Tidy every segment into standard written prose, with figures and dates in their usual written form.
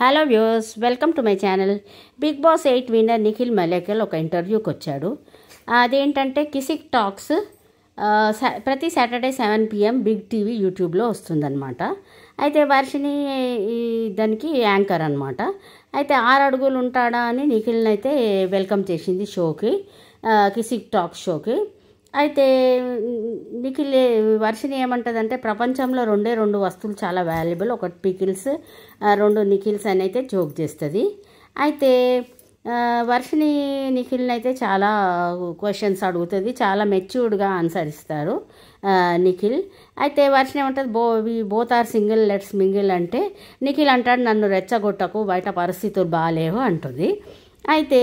Hello views, welcome to my channel. Big boss 8 winner Nikhil Maliyakkal ఒక ఇంటర్వ్యూకి వచ్చాడు. అదేంటంటే కిసిక్ టాక్స్ ప్రతి సాటర్డే 7 PM బిగ్ టీవీ యూట్యూబ్లో వస్తుందన్నమాట. అయితే వర్షిని దానికి యాంకర్ అనమాట. అయితే 6 అడుగులు ఉంటాడా అని నిఖిల్ని అయితే వెల్కమ్ చేసింది షోకి, కిసిక్ టాక్స్ షోకి. అయితే నిఖిల్ వర్షిని ఏమంటుందంటే ప్రపంచంలో రెండు వస్తువులు చాలా వాల్యుబుల్, ఒకటి పికిల్స్, 2 నిఖిల్స్ అని అయితే జోక్ చేస్తుంది. అయితే వర్షిని నిఖిల్ని అయితే చాలా క్వశ్చన్స్ అడుగుతుంది, చాలా మెచ్యూర్డ్గా ఆన్సర్ ఇస్తారు నిఖిల్. అయితే వర్షిని ఏమంటుంది, both are single, let's mingle అంటే నిఖిల్ అంటాడు నన్ను రెచ్చగొట్టకు, బయట పరిస్థితులు బాగాలేవు అంటుంది. అయితే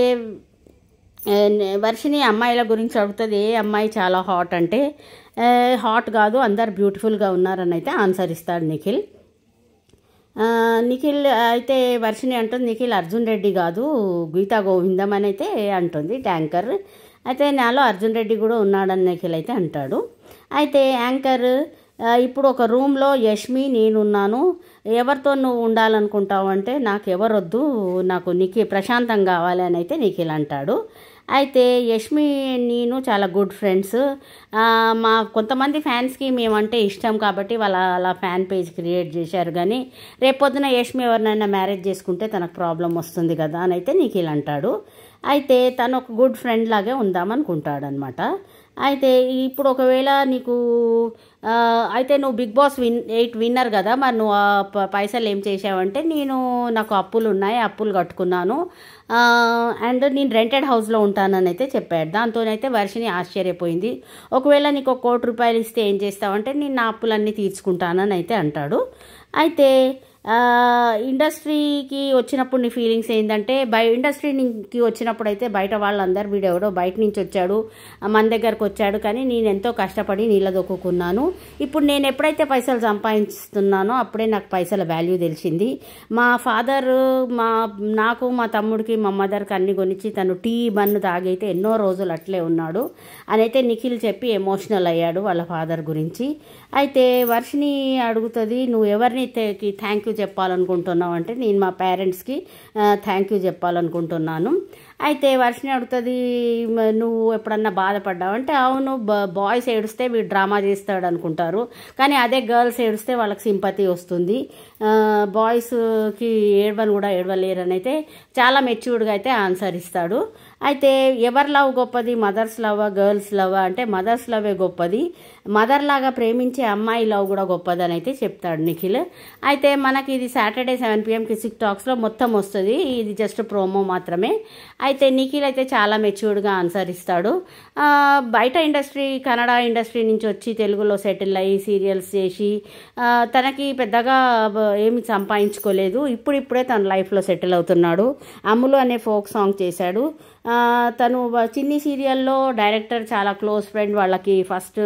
వర్షిని అమ్మాయిల గురించి అడుగుతుంది, ఏ అమ్మాయి చాలా హాట్ అంటే హాట్ కాదు, అందరు బ్యూటిఫుల్గా ఉన్నారని అయితే ఆన్సర్ ఇస్తాడు నిఖిల్. నిఖిల్ అయితే వర్షిని అంటుంది నిఖిల్ అర్జున్ రెడ్డి కాదు, గీతా గోవిందం అని అయితే అంటుంది ట్యాంకర్. అయితే నాలో అర్జున్ రెడ్డి కూడా ఉన్నాడని నిఖిల్ అయితే అంటాడు. అయితే యాంకర్ ఇప్పుడు ఒక రూమ్లో యష్మి నేనున్నాను, ఎవరితో నువ్వు ఉండాలనుకుంటావు అంటే నాకు ఎవరొద్దు, నాకు ప్రశాంతం కావాలి అని అయితే నిఖిల్ అంటాడు. అయితే యష్మి నేను చాలా గుడ్ ఫ్రెండ్స్, మా కొంతమంది ఫ్యాన్స్కి మేమంటే ఇష్టం కాబట్టి అలా ఫ్యాన్ పేజ్ క్రియేట్ చేశారు, కానీ రేపొద్దున యష్మి ఎవరినైనా మ్యారేజ్ చేసుకుంటే తనకు ప్రాబ్లం వస్తుంది కదా అని అయితే నిఖిల్ అంటాడు. అయితే తను ఒక గుడ్ ఫ్రెండ్ లాగే ఉందామనుకుంటాడు అనమాట. అయితే ఇప్పుడు ఒకవేళ నీకు అయితే నువ్వు బిగ్ బాస్ 8 విన్నర్ కదా, మరి నువ్వు పైసలు ఏం చేసావంటే నాకు అప్పులు ఉన్నాయి, అప్పులు కట్టుకున్నాను, అండ్ నేను రెంటెడ్ హౌస్లో ఉంటానని అయితే చెప్పాడు. దాంతోనైతే వర్షిని ఆశ్చర్యపోయింది. ఒకవేళ నీకు 1 కోటి రూపాయలు ఇస్తే ఏం చేస్తావంటే నేను నా అప్పులన్నీ తీర్చుకుంటానని అయితే అంటాడు. అయితే ఇండస్ట్రీకి వచ్చినప్పుడు నీ ఫీలింగ్స్ ఏంటంటే ఇండస్ట్రీకి వచ్చినప్పుడు అయితే బయట వాళ్ళందరూ వీడెవడో బయట నుంచి వచ్చాడు, మన దగ్గరకు వచ్చాడు, కానీ నేను ఎంతో కష్టపడి నీళ్ళదొక్కున్నాను, ఇప్పుడు నేను ఎప్పుడైతే పైసలు సంపాదిస్తున్నానో అప్పుడే నాకు పైసల వాల్యూ తెలిసింది. మా ఫాదర్ నాకు మా తమ్ముడికి మా మదర్కి అన్ని కొనిచ్చి తను టీ బన్ను తాగైతే ఎన్నో రోజులు అట్లే ఉన్నాడు అని అయితే నిఖిల్ చెప్పి ఎమోషనల్ అయ్యాడు వాళ్ళ ఫాదర్ గురించి. అయితే వర్షిని అడుగుతుంది నువ్వు ఎవరిని థ్యాంక్ యూ చెప్పాలనుకుంటున్నావు అంటే నేను మా పేరెంట్స్కి థ్యాంక్ యూ చెప్పాలనుకుంటున్నాను. అయితే వర్షిని అడుగుతుంది నువ్వు ఎప్పుడన్నా బాధపడ్డావు అంటే అవును, బాయ్స్ ఏడుస్తే వీడు డ్రామా చేస్తాడు అనుకుంటారు, కానీ అదే గర్ల్స్ ఏడుస్తే వాళ్ళకి సింపతి వస్తుంది, బాయ్స్కి ఏడవని కూడా ఏడవలేరని అయితే చాలా మెచ్యూర్డ్గా అయితే ఆన్సర్ ఇస్తాడు. అయితే ఎవరి లవ్ గొప్పది, మదర్స్ లవ్ గర్ల్స్ లవ్ అంటే మదర్స్ లవే గొప్పది, మదర్ లాగా ప్రేమించే అమ్మాయి లవ్ కూడా గొప్పదని అయితే చెప్తాడు నిఖిల్. అయితే మనకి ఇది సాటర్డే 7 PM కిసిక్ టాక్స్లో మొత్తం వస్తుంది, ఇది జస్ట్ ప్రోమో మాత్రమే. అయితే నిఖిల్ అయితే చాలా మెచ్యూర్డ్గా ఆన్సర్ ఇస్తాడు. బయట కన్నడ ఇండస్ట్రీ నుంచి వచ్చి తెలుగులో సెటిల్ అయ్యి సీరియల్స్ చేసి తనకి పెద్దగా ఏమి సంపాదించుకోలేదు, ఇప్పుడిప్పుడే తన లైఫ్లో సెటిల్ అవుతున్నాడు. అమ్ములు అనే ఫోక్ సాంగ్ చేశాడు. తను చిన్ని సీరియల్లో డైరెక్టర్ చాలా క్లోజ్ ఫ్రెండ్, వాళ్ళకి ఫస్ట్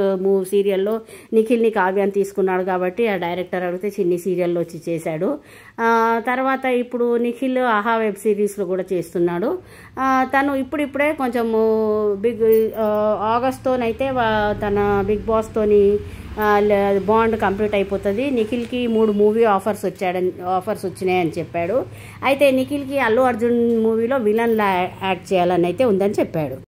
సీరియల్లో నిఖిల్ని కావ్యాన్ని తీసుకున్నాడు కాబట్టి ఆ డైరెక్టర్ అడిగితే చిన్ని సీరియల్లో వచ్చి చేశాడు. తర్వాత ఇప్పుడు నిఖిల్ ఆహా వెబ్ సిరీస్లో కూడా చేస్తున్నాడు. తను ఇప్పుడిప్పుడే కొంచెము ఆగస్ట్తోనైతే తన బిగ్ బాస్తోని బాండ్ కంప్లీట్ అయిపోతుంది. నిఖిల్కి 3 మూవీ ఆఫర్స్ వచ్చినాయని చెప్పాడు. అయితే నిఖిల్కి అల్లు అర్జున్ మూవీలో విలన్లా యాక్ట్ చేయాలని అయితే ఉందని చెప్పాడు.